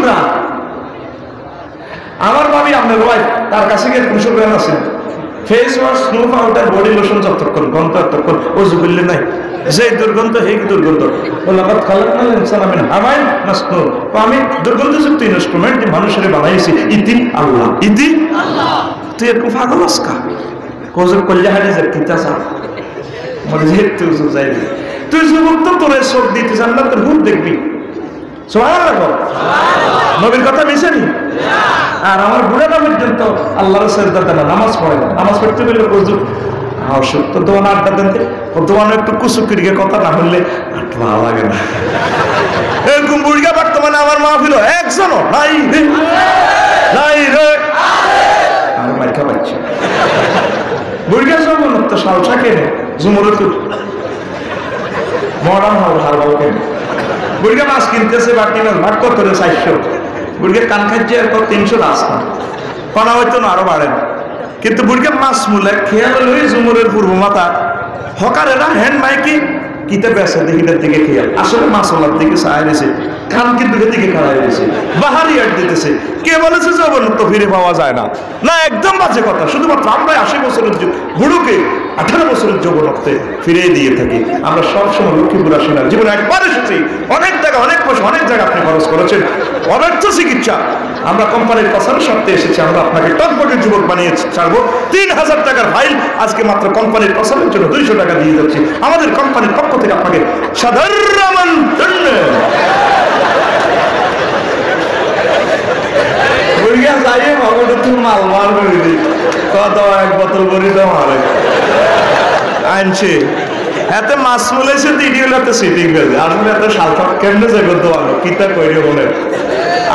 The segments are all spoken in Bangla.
ঘ্রাণ। আমার ভাবি আপনার ওয়াইফ, তার কাছে গিয়ে কুশল ঘ্রাণ আছে, face wash, snow powder, body lotion যতক্ষণ গন্ধ ততক্ষণ ওযু করলে নাই, যে দুর্গন্ধ সেই দুর্গন্ধ। ওয়ালাকাদ খালাকনাল ইনসানা মিন হামাইন মাসনুন, আমি দুর্গন্ধযুক্ত ইনস্ট্রুমেন্ট মানুষের বানাইছি, ইতি আল্লাহ, ইতি আল্লাহ। তুই এরকম পাগল আজকা কোজর কল্যা হাদিসের কিতাসা মনে যে তুই যাই, তুই যুবক তো তোর চোখ দিতে জান্নাতের হুর দেখবি। সুবহানাল্লাহ, সুবহানাল্লাহ। নবীর কথা মিশানি। আর আমার বুড়াটা পর্যন্ত আল্লাহর সেজদাতে না, নামাজ পড়ে না। নামাজ পড়তে গেলে প্রচুর অসুখ, দোয়ান আড্ডা দেন, দোয়ানো একটু কুসুকিরিকে কথা না হলে ভালো লাগে না। এরকম বুড়িয়া বর্তমানে আমার মাহফিল একজনও নাই রে, নাই রে, আমি মাইকা পাচ্ছি। বুড়িয়া যখন তো সালসা কেনে জুমরে তো মডার্ন হল হারবাল কেনে, বুড়িয়া মাছ কিনতেছে, বাকি মাছ ভাগ করতে 400, বুড়িয়া কান খাচ্ছে এরপর 300 রাস্তা কনা হয়তো না আরো বাড়েন। কিন্তু বুড়িয়া মাছ মূলে খেয়াল লই জুমরের পূর্ব মাথা হকারেরা হ্যান্ড মাইকি কিতে বেসে দেখিটার দিকে খেয়াল, আসলে মাছলার দিকে চায় রয়েছে, খান কিন্তু দিকে খাড়াই রয়েছে, বাহারি আট দিতেছে। কে বলেছে যে অবনত ফিরে পাওয়া যায় না? না, একদম বাজে কথা। শুধুমাত্র আমরা 80 বছরের বুড়োকে 18 বছরের যৌবনত্বে ফিরিয়ে দিয়ে থাকি। আমরা সবসময় লক্ষ্মীপুর আসি না, জীবনে একবার এসেছি, অনেক জায়গা, অনেক পয়সা, অনেক জায়গা আপনি খরচ করেছেন, অব্যর্থ চিকিৎসা। আমরা কোম্পানির কথার সত্ত্বে এসেছি, আমরা আপনাকে টকবটের যুবক বানিয়ে ছাড়বো। 3000 টাকার ফাইল আজকে মাত্র কোম্পানির প্রচারের জন্য 200 টাকা দিয়ে যাচ্ছি। আমাদের কোম্পানির পক্ষ থেকে আপনাকে সাধারণ আনছে এতে মাছ মুলেছে দিডিওলাতে সিটিং গেছে, আসলে এত সালফা কেমনে যাবে দোয়ানো কিতা কইরে বলে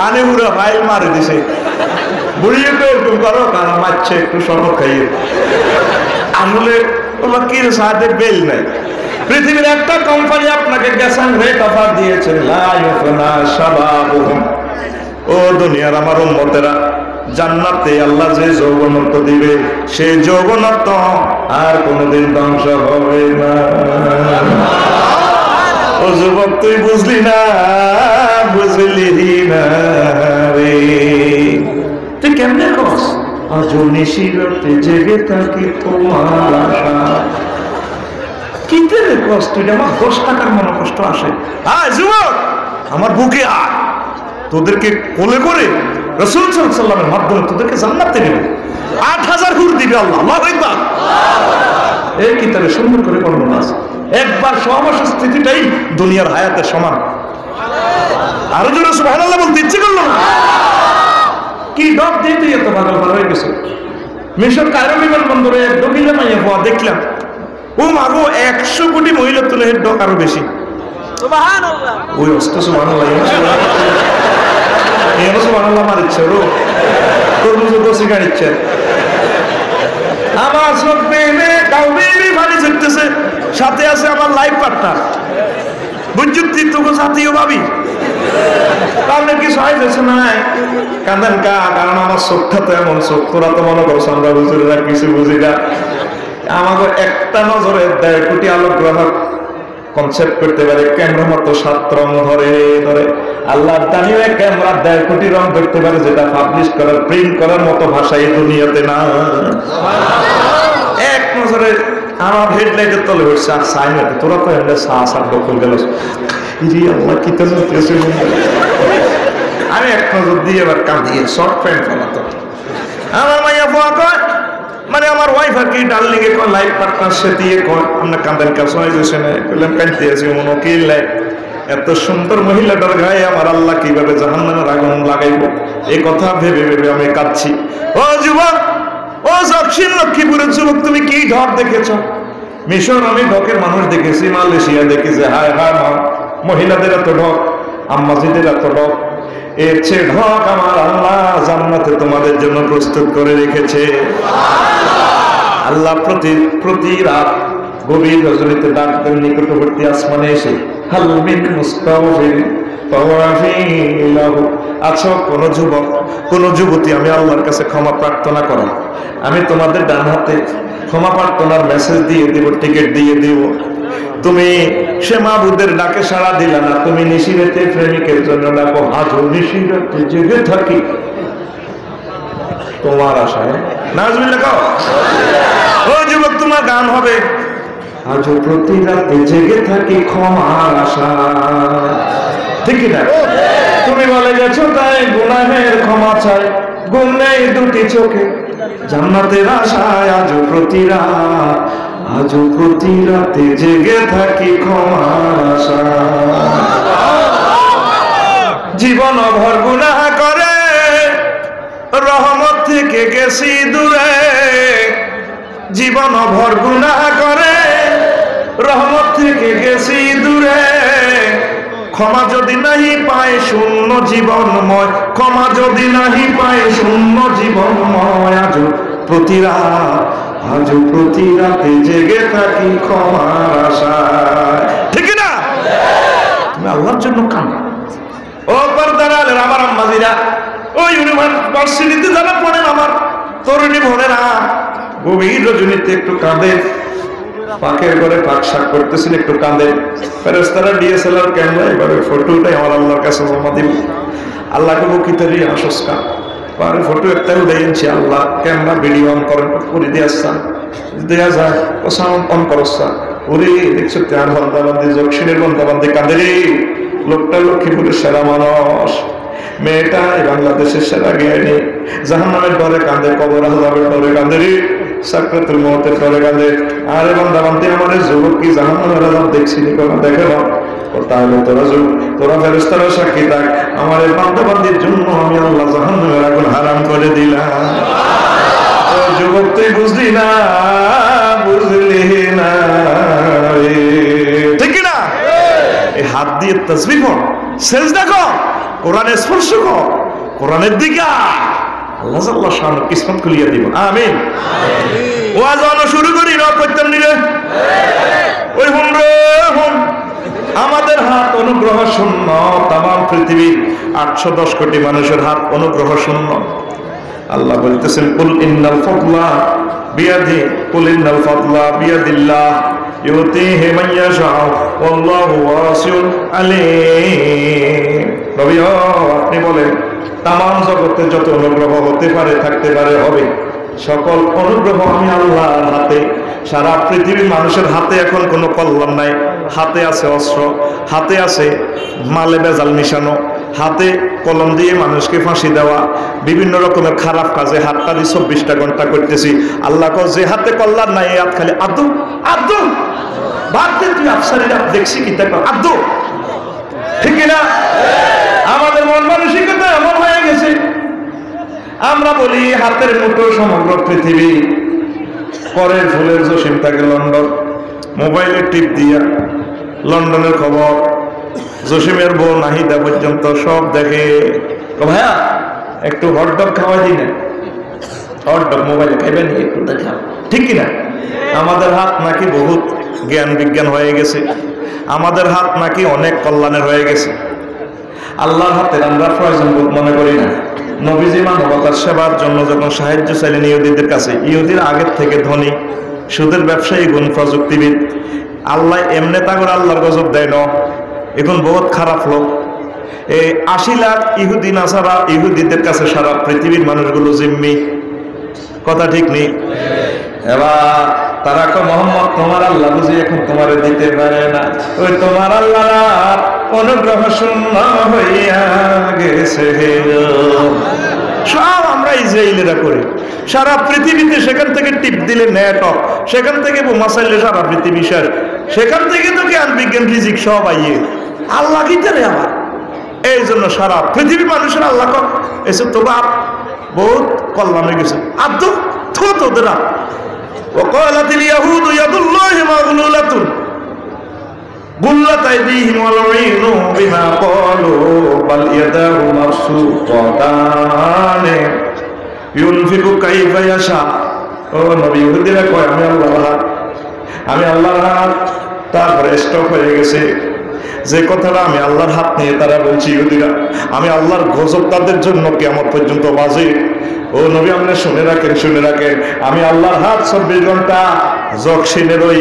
আনে পুরো ফাইল মারে দিছে। বুড়িয়ে তো এরকম করো, কারণ মারছে একটু শরবত খাইয়ে। আসলে তোমার কি সাথে বেল নাই। পৃথিবীর একটা কোম্পানি আপনাকে গ্যাসান রেট অফার দিয়েছে, লা ইয়াফনা শাবাবুহুম, ও দুনিয়ার আমার উম্মতেরা, জান্নাতে আল্লাহ যে যৌবনত্ব দিবে সেই যৌবনত্ব আর কোনোদিন ধ্বংস হবে না। ও যুবক তুই বুঝলি না, বুঝলি না রে, তুই কেমনে কস? আজ নিশিরাতে জেগে থাকি তোমার আশা। কি করে কষ্ট? আমার 10 টাকার মনে কষ্ট আসে। আয় যুবক, আমার বুকে আয়, তোদেরকে কোলে করে রাসূল সাল্লাল্লাহু আলাইহি ওয়াসাল্লামের মাধ্যমে তোদেরকে জান্নাতে নেবে। 8000 হুর দিবে আল্লাহ। আল্লাহু আকবার। এই কিতাবে সুন্দর করে বর্ণনা আছে। একবার সহবাসের স্থিতিটাই দুনিয়ার হায়াতের সমান। আরো জোরে সুবহানাল্লাহ বলতে ইচ্ছে করলো না। কি ডক দিয়ে তুই এত পাগল হয়ে গেছে? মিশর কায়রো বিমানবন্দরে এক দক্ষিণা মাইয়া হওয়া দেখলাম, ও মাগো 100 কোটি মহিলা তুলে হের ডক আরো বেশি। সুবহানাল্লাহ। ওই অস্ত সুবহানাল্লাহ, এই সুবহানাল্লাহ মারিচ্ছে রো তরমুজ বসে গাড়িচ্ছে। আমার সব প্রেমে কাউবে ভারী চলতেছে, সাথে আছে আমার লাইফ পার্টনার, বুঝুক্তি তোকে সাথীও ভাবি। তাহলে কি সহায় হয়েছে না কান্দেন কা? কারণ আমার চোখটা তো এমন চোখ, তোরা তো মনে করছো আমরা বুঝুরা কিছু বুঝি না। আমাকে একটা নজরে 1.5 কোটি আলোক গ্রাহক কনসেপ্ট করতে পারে, ক্যামেরা মতো 7 রং ধরে ধরে আল্লাহ দানিও ক্যামেরা 1.5 কোটি রং ধরতে পারে, যেটা পাবলিশ করার, প্রিন্ট করার মতো ভাষা এই দুনিয়াতে না। এক নজরে আমার হেডলাইটের তলে হচ্ছে আর সাইনাতে, তোরা তো এমনি সার দখল গেল। আল্লাহ কি আমি এক নজর দিয়ে এবার কাঁদিয়ে শর্ট প্যান্ট ফলাতো আমার মাইয়া ফোয়া কয়, মানে আমার ওয়াইফ আর কি ডার্লিং এ কয় লাইফ পার্টনার সে দিয়ে কয় আমরা কাঁদেন কাছে হয়ে গেছে না, বললাম কাঁদতে আছি মনে কি লাইফ এত সুন্দর মহিলাটার গায়ে আমার আল্লাহ কিভাবে জাহান্নামের আগুন লাগাইব, এই কথা ভেবে ভেবে আমি কাঁদছি। ও যুবক, ও দক্ষিণ লক্ষ্মীপুরের যুবক, তুমি কি ঢক দেখেছ? মিশর আমি ঢকের মানুষ দেখেছি, মালয়েশিয়া দেখেছি, হায় হায় মা মহিলাদের এত ঢক, আম্মাজিদের এত ঢক, এর চেয়ে ঢক আমার আল্লাহ জান্নাতে তোমাদের জন্য প্রস্তুত করে রেখেছে। আল্লাহ প্রতি রাত গভীর রজনীতে ডাক দেন নিকটবর্তী আসমানে এসে, হাল মিন মুস্তাগফির ফাওয়াফিলাহু, আছো কোন যুবক কোন যুবতী আমি আল্লাহর কাছে ক্ষমা প্রার্থনা করো, আমি তোমাদের ডান হাতে ক্ষমা প্রার্থনার মেসেজ দিয়ে দেব, টিকিট দিয়ে দেব। তুমি সে মাবুদের ডাকে সাড়া দিলা না, তুমি নিশিরাতে প্রেমিকের জন্য ডাকো, আজও নিশিরাতে জেগে থাকি তোমার আশায়। নাজমিল্লাহ কও, ও যুবক তোমার গান হবে, আজও প্রতি রাতে জেগে থাকি ক্ষমার আশায়। ঠিক না? তুমি বলে গেছো তাই গুনাহের ক্ষমা চাই, গুণ নেই দুটি চোখে জান্নাতের আশায়, আজও প্রতি রাতে জেগে থাকি ক্ষমার আশায়। জীবন ভর গুনাহ করে রহমত থেকে গেছি দূরে, জীবন ভর গুনাহ করে রহমত থেকে গেছি দূরে, ক্ষমা যদি নাহি পায় শূন্য জীবনময়, ক্ষমা যদি নাহি পায় শূন্য জীবনময়, আজও প্রতি রাতে জেগে থাকি ক্ষমার আশায়। ঠিক না? তুমি আল্লাহর জন্য কাঁদো। ও পর্দার আলের আমার আম্মাজিরা, ওই ইউনিভার্সিটিতে যারা পড়েন আমার তরুণী বোনেরা, গভীর রজনীতে একটু কাঁদে, পাকের ঘরে পাক শাক করতেছিল একটু কাঁদে, ফেরেশতারা ডিএসএলআর ক্যামেরা এবারে ফটোটাই আমার আল্লাহর কাছে জমা দিব। আল্লাহকে বকিতারি আসস্কা পারে ফটো একটা উঠাইছি, আল্লাহ ক্যামেরা ভিডিও অন করে দিয়ে আসছান, দেয়া যায় ও সাউন্ড অন করছান। ওরে দেখছো তার বন্দাবান্দি জকশিনের বন্দাবান্দি কাঁদে রে, লোকটা লক্ষ্মীপুরের সেরা মানুষ, মেয়েটা বাংলাদেশের সেরা জ্ঞানী, জাহান্নামের ডরে কাঁদে, কবর আযাবের ডরে কাঁদে রে, সাকরাতুল মউতের ডরে কাঁদে। আরে বান্দাবান্দি আমাদের যুবক কি জাহান্নামের আযাব দেখছিনি কোনো? দেখে না। ও তাহলে তোরা ফেরেশতারা সাক্ষী থাক, আমার এই বান্দাবান্দির জন্য আমি আল্লাহ জাহান্নামের আগুন হারাম করে দিলাম। ও যুবক তুই বুঝলি না ঠিক না? এই হাত দিয়ে তাসবিহ কর, সেজদা কর, কোরআনে স্পর্শ কর, কোরআনের দিকে আল্লাহ আল্লাহ শান কিসমত খুলিয়ে দিব। আমিন। ওয়াজ আনো শুরু করি না করতেন নিলে ওই হুন আমাদের হাত অনুগ্রহ শূন্য, তামাম পৃথিবীর 810 কোটি মানুষের হাত অনুগ্রহ শূন্য। আল্লাহ বলতেছেন কুল ইন্নাল ফাদলা বিয়াদি, কুল ইন্নাল ফাদলা বিয়াদিল্লাহ ইউতিহি মান ইয়াশাউ ওয়াল্লাহু ওয়াসিউন আলিম। নবী আপনি বলেন তামাম জগতে যত অনুগ্রহ হতে পারে, থাকতে পারে, হবে, সকল অনুগ্রহ আমি আল্লাহর হাতে। সারা পৃথিবীর মানুষের হাতে এখন কোনো কল্যাণ নাই। হাতে আছে অস্ত্র, হাতে আছে মালে বেজাল মিশানো, হাতে কলম দিয়ে মানুষকে ফাঁসি দেওয়া, বিভিন্ন রকমের খারাপ কাজে হাতটা দিয়ে 24টা ঘন্টা করতেছি। আল্লাহ কো যে হাতে কল্যাণ নাই এই হাত খালি আদু আদু ভাবতে তুই আফসারিরা দেখছি কি দেখো আদু। ঠিক না? আমাদের মন মানসিকতা এমন হয়ে গেছে, আমরা বলি হাতের মুঠো সমগ্র পৃথিবী, পরের ফুলের জসিম থাকে লন্ডন, মোবাইলে টিপ দিয়া লন্ডনের খবর, জসিমের বউ নাহিদা পর্যন্ত সব দেখে। ভাইয়া একটু হটডগ খাওয়া দিই না, হটডগ মোবাইলে খাইবেন একটু দেখাও। ঠিক কিনা? আমাদের হাত নাকি বহুত জ্ঞান বিজ্ঞান হয়ে গেছে, আমাদের হাত নাকি অনেক কল্যাণের হয়ে গেছে। আল্লাহর হাতের আমরা প্রয়োজন বোধ মনে করি না। নবীজি মানবতার সেবার জন্য যখন সাহায্য চাইলেন ইহুদিদের কাছে, ইহুদির আগের থেকে ধনী, সুদের ব্যবসায়ী, গুণ প্রযুক্তিবিদ, আল্লাহ এমনি তাগর আল্লাহর গজব দেয় না, এখন বহুত খারাপ লোক। এই 80 লাখ ইহুদি নাসারা ইহুদিদের কাছে সারা পৃথিবীর মানুষগুলো জিম্মি। কথা ঠিক নেই? এবার তারা কো মোহাম্মদ তোমার আল্লাহ বুঝি এখন তোমার দিতে পারে না, ওই তোমার আল্লাহ অনুগ্রহ শূন্য হইয়া গেছে। সব আমরা ইসরায়েলিরা করি সারা পৃথিবীতে, সেখান থেকে টিপ দিলে নেটওয়ার্ক, সেখান থেকে বোমা চাইলে সারা পৃথিবী শেষ, সেখান থেকে তো জ্ঞান বিজ্ঞান ফিজিক্স সব আইয়ে আল্লাহ কি জানে আমার। এই জন্য সারা পৃথিবীর মানুষের আল্লাহ এসে তো বাপ বহুত কল্যাণ হয়ে গেছে। আব্দু থো তোদের وقالت اليهود يد الله مغلولة غلت أيديهم ولعنوا بما قالوا بل يداه مبسوطتان ينفق كيف يشاء। ও নবী ইহুদিরা কয় আমি আল্লাহর হাত, তারপরে স্টপ হয়ে গেছে। যে কথাটা আমি আল্লাহর হাত নিয়ে তারা বলছি ইহুদিরা, আমি আল্লাহর গজব তাদের জন্য কিয়ামত পর্যন্ত বাজে। ও নবী আপনি শুনে রাখেন, আমি আল্লাহর হাত 24 ঘন্টা জকশিনের ওই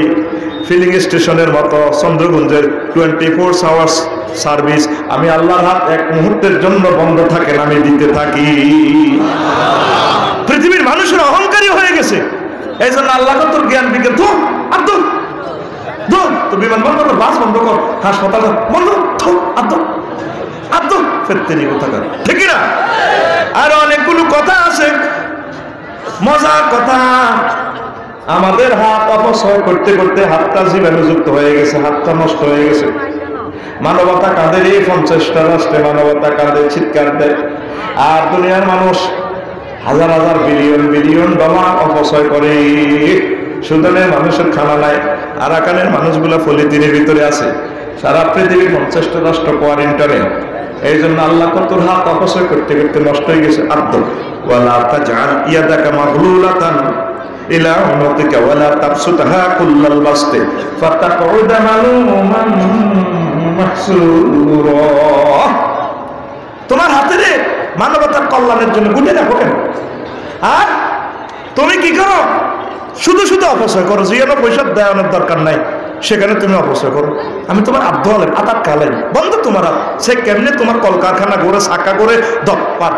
ফিলিং স্টেশনের মতো চন্দ্রগঞ্জের 24 আওয়ার্স সার্ভিস আমি আল্লাহর হাত এক মুহূর্তের জন্য বন্ধ থাকে না, আমি দিতে থাকি। পৃথিবীর মানুষের অহংকারী হয়ে গেছে, এই জন্য আল্লাহ তোর জ্ঞান বিজ্ঞান তো আব্দুল তো বিমান বন্ধ কর, বাস বন্ধ কর, হাসপাতাল বন্ধ, আব্দুল আব্দুল ফেরতেনি কোথাকার, ঠিক না? আর অনেকগুলো কথা আছে, মজার কথা। আমাদের হাত অপচয় করতে করতে হাতটা জীবাণুযুক্ত হয়ে গেছে, হাতটা নষ্ট হয়ে গেছে। মানবতা কাঁদে, এই 50টা রাষ্ট্রে মানবতা কাঁদে, চিৎকার দেয়। আর দুনিয়ার মানুষ হাজার হাজার বিলিয়ন বিলিয়ন ডলার অপচয় করে। সুদানের মানুষের খানা নাই, আরাকানের মানুষগুলা পলিথিনের ভিতরে আছে। সারা পৃথিবীর 50টা রাষ্ট্র কোয়ারেন্টাইনে। এই জন্য আল্লাহ তোর হাত অপচয় করতে করতে নষ্ট হয়ে গেছে। আব্দুল ওয়ালা তাজআল ইয়াদাকা মাগলুলাতান ইলা উনুকিকা ওয়ালা তাবসুতহা কুল্লাল বাসতি ফাতাকউদা মালুমান মাহসুরা। তোমার হাতে রে মানবতার কল্যাণের জন্য গুটে রাখো কেন? আর তুমি কি করো? শুধু শুধু অপচয় করো, যেন পয়সা দেওয়ানোর দরকার নাই সেখানে তুমি অপচয় করো। আমি তোমার আব্দ হলেন আতার কালেন বন্ধ তোমার হাত। সে কেমনে তোমার কলকারখানা করে শাখা করে দপ্পার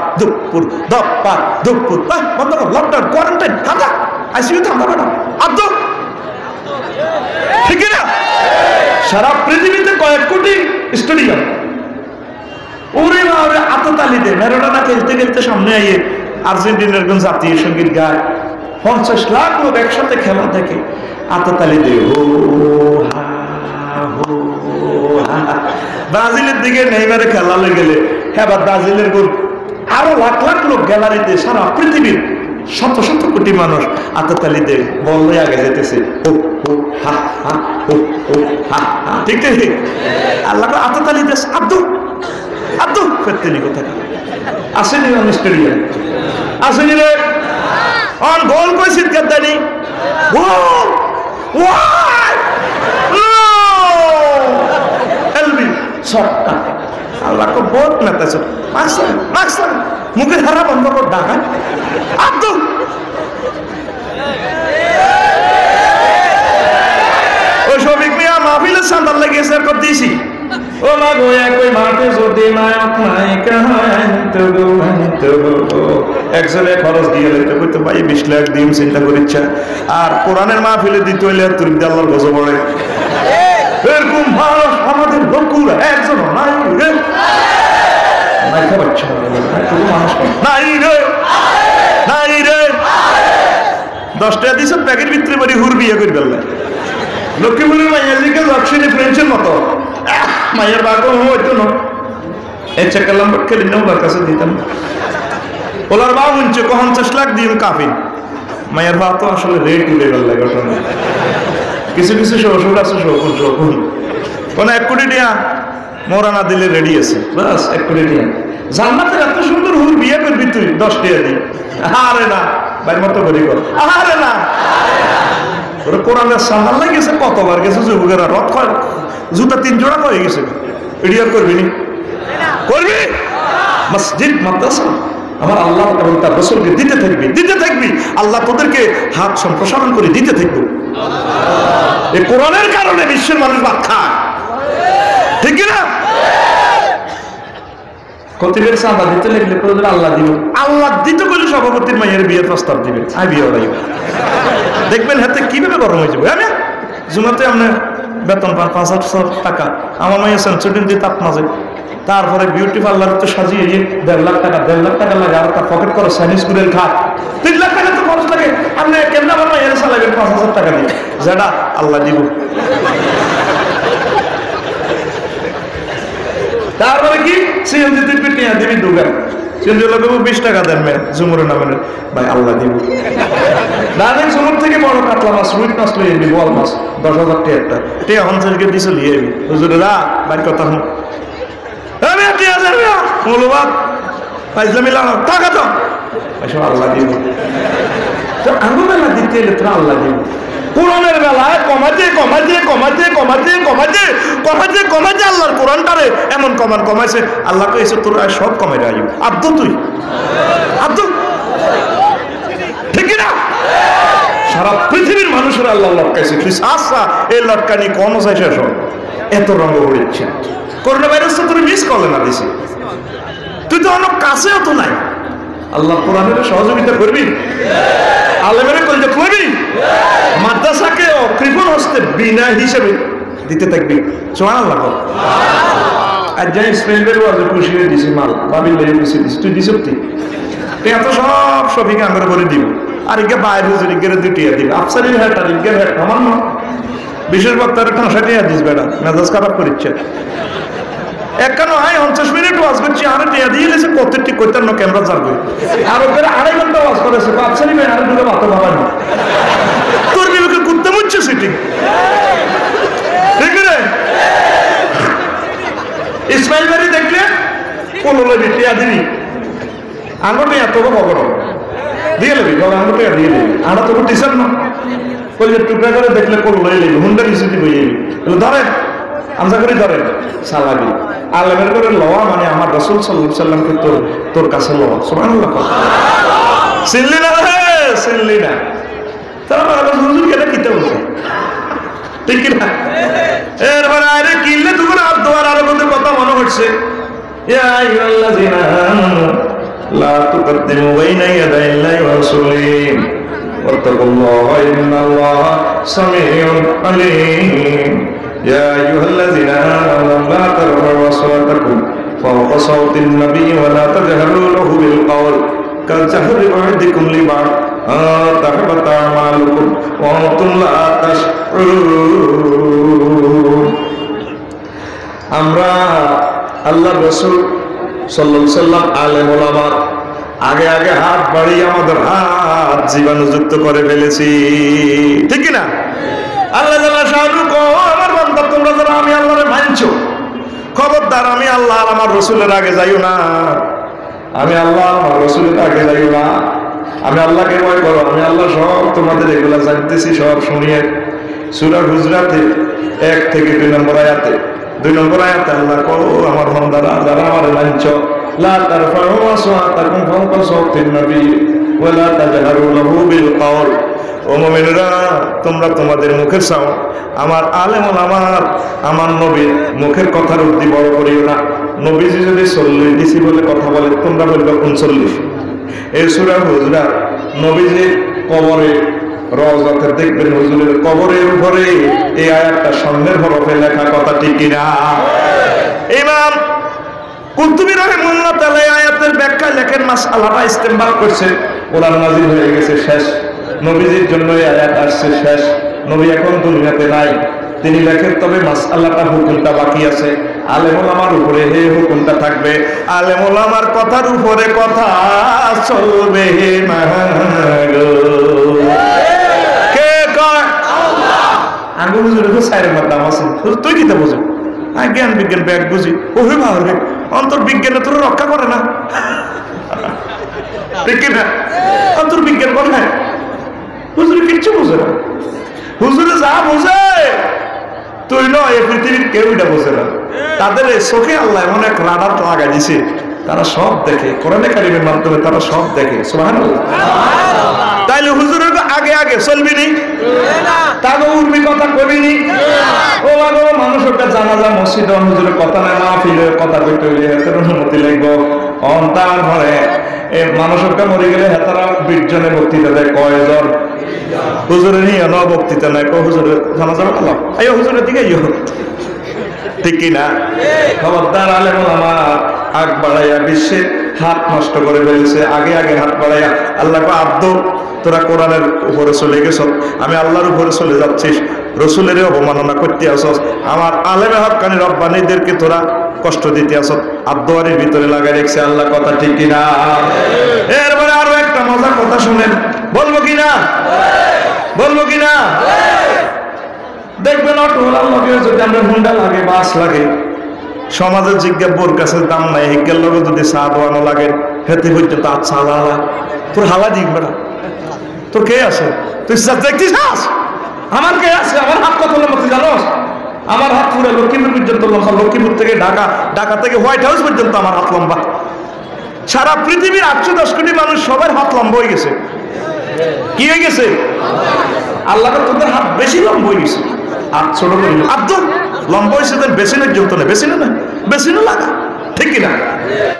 দুপুর বন্ধ কর, লকডাউন কোয়ারেন্টাইন হাঁটা আইসিইউ থামা বেটা আব্দ, ঠিক না? সারা পৃথিবীতে কয়েক কোটি স্টেডিয়াম, ওরে বাবা আততালি দে। ম্যারাডোনা খেলতে খেলতে সামনে আইয়ে আর্জেন্টিনার কোন জাতীয় সঙ্গীত গায়, 50 লাখ লোক একসাথে খেলা দেখে, আততালি দে। ব্রাজিলের দিকে নেইমারে খেলা লেগে গেলে হ্যাঁ, ব্রাজিলের গোল, আরো লাখ লাখ লোক গ্যালারিতে, সারা পৃথিবীর শত শত কোটি মানুষ আততালি দে, বল আগে যেতেছে। ঠিক আছে, আল্লাহ আততালি দেশ। আব্দুল আব্দুল ফেরতেনি কোথায় আসেনি? স্টেডিয়াম আসেনি রে, অন গোল কই চিৎকার দেয়নি, গোল ওয়াই নো এলবি সরটা। আল্লাহ কো বহুত মেতেছে, মাকসা মুখে হারা বন্ধ কর, ডাকা আব্দুল। ওই শফিক মিয়া মাহফিলের সান্দাল লেগেছে আর কর দিয়েছি। ও মা গো একই মাঠে যদি নায়ক নায়িকা একজনে খরচ দিয়ে লইতে কইতে ভাই 20 লাখ দিম, চিন্তা করিচ্ছা। আর কোরআনের মাহফিলে দিতে হইলে তুই আল্লাহর গজব পড়ে। এরকম মানুষ আমাদের বকুল একজন নাই রে, নাই খাবাচ্ছা মানুষ নাই রে, নাই রে। 10 টাকা দিছ প্যাকেট ভিতরে বাড়ি হুর বিয়ে করে ফেললে। লক্ষ্মীপুরের মাইয়ার দিকে লক্ষ্মী ফ্রেন্ডসের মতো মাইয়ার বাগো হইতো না, এই চেকালাম খেলি না, ওর কাছে দিতাম। ওলার বা উঞ্চে 50 লাখ দিয়ে কাফি, মায়ের বা তো আসলে রেট উঠে গেল ঘটনা। কিছু কিছু শ্বশুর আছে শকুন শকুন, কোন 1 কোটি টাকা মোরা না দিলে রেডি আছে, বাস 1 কোটি টাকা। জান্নাতের এত সুন্দর হুর বিয়ে করবি তুই 10 টাকা দিই, আরে না ভাই মতো করি কর, আরে না ওরা কোরআনের সাহাল গেছে, কতবার গেছে যুবকেরা, রথ হয় জুতা 3 জোড়া হয়ে গেছে। এডিয়ার করবি নি? করবি? মসজিদ মাদ্রাসা আমার আল্লাহ এবং তার রাসূলকে দিতে থাকবি, দিতে থাকবি, আল্লাহ তোদেরকে হাত সম্প্রসারণ করে দিতে থাকবো। এই কোরআনের কারণে বিশ্বের মানুষ ভাত খায়, ঠিক না? কতিবের চাঁদা দিতে লাগলে আল্লাহ দিব, আল্লাহ দিতে গেলে সভাপতির মায়ের বিয়ের প্রস্তাব দিবেন, আই বিয়ে ওরাই দেখবেন হাতে কিভাবে গরম হয়ে যাবে। আমি জুমাতে আপনার বেতন পান 500 টাকা, আমার মায়ের সেন্সুরিন দিয়ে তাপ মাঝে, তারপরে বিউটি পার্লার তো সাজিয়ে 1.5 লাখ টাকা, 1.5 লাখ টাকা লাগে, আর তার পকেট করে চাইনিজ ফুডের খাট 3 লাখ টাকা তো খরচ লাগে। আপনি কেমন আমার মায়ের চালাবেন 5000 টাকা দিয়ে, যেটা আল্লাহ দিব। তারপরে কি সিএনজি দিবি, টিয়া দিবি দুগান, সিএনজি লোক 20 টাকা দেন মেয়ে জুমুরের নামে, ভাই আল্লাহ দিব। দাঁড়িয়ে জুমুর থেকে বড় কাতলা মাছ, রুইট মাছ লই এলি, বল মাছ 10,000 টাকা একটা, টিয়া হনসারকে দিছে লিয়ে এলি, হুজুরে রা বাইর কথা হুন, আমি টিয়া যাবে মূল্যবাদ ফাইজলামি লাগানো টাকা তো এসব আল্লাহ দিব। তো আঙ্গুবেলা দিতে এলে তোরা আল্লাহ দিব। কোরআনের বেলায় কমাতে কমাতে কমাতে কমাতে কমাতে কমাতে কমাতে আল্লাহর কোরআনটারে এমন কমাইছে, আল্লাহকে এসে তোর সব কমে রাখি। আব্দুল তুই আব্দুল, ঠিক না? সারা পৃথিবীর মানুষের আল্লাহ লটকাইছে, তুই আচ্ছা এই লটকানি কোন চাই শেষ এত রঙ উড়িচ্ছে। করোনা ভাইরাস তো তুই মিস করলে না দিছি, তুই তো অনেক কাছেও তো নাই। আল্লাহ কোরআনের সহযোগিতা করবি, আলেমের কলজা করবি, মাদ্রাসাকে কৃপণ হস্তে বিনা হিসেবে দিতে থাকবি। সুবহানাল্লাহ। আর যাই ইসমাইলের ওয়াজে খুশি হয়ে দিছি, মাল বাবিল লেগে খুশি দিছি, তুই দিছ তুই এত সব সবিকে আমরা করে দিব। আর ইগে বাইরে হুজুর ইগের দুটিয়া দিব, আফসারির হ্যাট আর ইগের হ্যাট আমার না। বিশেষ বক্তার ঠাঁসাটিয়া দিস বেড়া, মেজাজ খারাপ করিচ্ছে। একানো হাই 50 মিনিট ওয়াজ করছি, আর টিয়া দিয়ে গেছে প্রত্যেকটি করতেন না ক্যামেরা যাবে। আর ওদের 2.5 ঘন্টা ওয়াজ করেছে, আফসারি ভাই আর দুটো বাতো ভাবা না, তোর বিবেকে করতে মুচ্ছে সেটি ঠিক রে। ইসমাইল বাড়ি দেখলে কোনো লবি টিয়া দিবি, আঙুল এত খবর দিয়ে নেবি, আঙুল টিয়া দিয়ে দিবি। আমরা তো টিচার না, কলেজের টুকরা করে দেখলে কোনো লই নেবি, হুন্ডা রিসিটি বই ধরেন আমজা করে ধরেন সালাবি আলেমের করে লওয়া মানে আমার রাসূল সাল্লাল্লাহু আলাইহি সাল্লামকে তোর কাছে লওয়া। সুবহানাল্লাহ। চিনলি না রে, চিনলি না, তারা আমার হুজুর কেন কিতে বলছে ঠিক না। এরপরে আরে কিনলে তোমার আর দোয়ার আরো মধ্যে কথা মনে হচ্ছে, ইয়া আইয়ুহাল্লাযিনা আমানু লা তুকদ্দিমু বাইনা ইয়াদাইল্লাহি ওয়া রাসূলিহি ওয়াত্তাকুল্লাহা ইন্নাল্লাহা সামিউন আলীম। يا أيها الذين آمنوا لا ترفعوا أصواتكم فوق صوت النبي ولا تجهروا له بالقول كجهر بعضكم لبعض أن تحبط أعمالكم وأنتم لا تشعرون। আমরা আল্লাহর রাসূল সাল্লাল্লাহু আলাইহি ওয়াসাল্লাম আলেম ওলামা আগে আগে হাত বাড়িয়ে আমাদের হাত জীবাণুযুক্ত করে ফেলেছি, ঠিক কি না? আল্লাহ জাল্লা শাআনু কো আমার বান্দা তোমরা যারা আমি আল্লাহরে মানছো, খবরদার আমি আল্লাহ আর আমার রাসূলের আগে যাইও না, আমি আল্লাহ আমার রাসূলের আগে যাইও না। আমি আল্লাহকে ভয় করো, আমি আল্লাহ সব তোমাদের এগুলা জানতেছি, সব শুনিয়ে। সূরা হুজরাতে 1 থেকে 2 নম্বর আয়াতে, 2 নম্বর আয়াতে আল্লাহ কো আমার বান্দারা যারা আমারে মানছো, লা তারফাউ আসওয়াতাকুম ফাওকা সাওতিন নবী ওয়া লা তাজহারু লাহু বিল কওল। ও মুমিনরা তোমরা তোমাদের মুখের সাউন্ড আমার আলেম আমার নবীর মুখের কথার অবধি বড় করিও না। নবীজি যদি 40 দিছি বলে কথা বলে, তোমরা বলবে 39। এই সূরা হুজরাত নবীজির কবরে রওজাতে দেখবেন হুজুরের কবরের উপরে এই আয়াতটা স্বর্ণের হরফে লেখা, কথা ঠিক কিনা? ইমাম কুরতুবী রাহিমাহুল্লাহ তাআলা এই আয়াতের ব্যাখ্যা লেখেন, মাসআলাটা ইস্তেমবাত করছে, কোরআন নাযিল হয়ে গেছে শেষ, নবীজির জন্য এই আয়াত আসছে শেষ, নবী এখন দুনিয়াতে নাই। তিনি লেখেন তবে মাসআলাটা হুকুমটা বাকি আছে, আলেম ওলামার উপরে এই হুকুমটা থাকবে, আলেম ওলামার কথার উপরে কথা চলবে না গো। কে কয়? আল্লাহ। আঙ্গুল হুজুরে তো সাইরে মারতাম আছে, তুই কিতা বুঝো? জ্ঞান বিজ্ঞান ব্যাগ বুঝি, ওরে বাবা অন্তর বিজ্ঞানে তোর রক্ষা করে না, ঠিক না? অন্তর বিজ্ঞান কোথায়? হুজুরে কিচ্ছু বুঝে না, হুজুরে যা বুঝে তুই নয়, এই পৃথিবীর কেউ এটা বোঝে না। তাদের চোখে আল্লাহ এমন এক রাডার লাগাই দিছে, তারা সব দেখে, কোরআনে কারিমের মাধ্যমে তারা সব দেখে। সুবহানাল্লাহ। তাইলে হুজুরের আগে আগে চলবি নি, তাকে উর্মি কথা কবি নি। ও বাবা মানুষ ওটা জানাজা মসজিদ হুজুরের কথা না, মাহফিলের কথা কইতে হইলে হাতের অনুমতি লাগবো। তারপরে মানুষটা মরে গেলে হেতারা 20 জনের বক্তৃতা দেয়, কয়জন? হুজুরের নিয়ে ন বক্তৃতা নাই, হুজুরের জানাজা আল্লাহ আইও হুজুরের দিকে আইও, ঠিক কিনা? খবরদার আলেম ওলামা আগ বাড়াইয়া বিশ্বে হাত নষ্ট করে ফেলেছে, আগে আগে হাত বাড়াইয়া আল্লাহ আব্দ তোরা কোরআনের উপরে চলে গেছ, আমি আল্লাহর উপরে চলে যাচ্ছিস, রসুলের অবমাননা করতে আসস, আমার আলেমে হক্কানি রব্বানীদেরকে তোরা কষ্ট দিতে আসস, আব্দুয়ারির ভিতরে লাগাই রেখেছে আল্লাহ, কথা ঠিক কিনা? এরপরে আরো একটা মজার কথা শুনেন, বলবো কিনা? বলবো কিনা? দেখবেন অটোওয়ালার লগে যদি আমরা হুন্ডা লাগে, বাস লাগে, সমাজের জিজ্ঞাসার কাছে দাম নাই, হিজ্ঞার লগে যদি চা দোয়ানো লাগে, হেতে পর্যন্ত আচ্ছা হালা, তোর হালা দিক বেড়া, তোর কে আছে? তুই দেখছিস আমার কে আছে? আমার হাত কত লম্বা তুই জানোস? আমার হাত পুরো লক্ষ্মীপুর পর্যন্ত লম্বা, লক্ষ্মীপুর থেকে ঢাকা, ঢাকা থেকে হোয়াইট হাউস পর্যন্ত আমার হাত লম্বা। সারা পৃথিবীর 810 কোটি মানুষ সবার হাত লম্বা হয়ে গেছে, কি হয়ে গেছে? আল্লাহ তোদের হাত বেশি লম্বা হয়ে গেছে, হাত ছোট করে আব্দুল লম্বা হয়েছে, বেশি না জমতো না, বেশি না লাগা, ঠিক কিনা?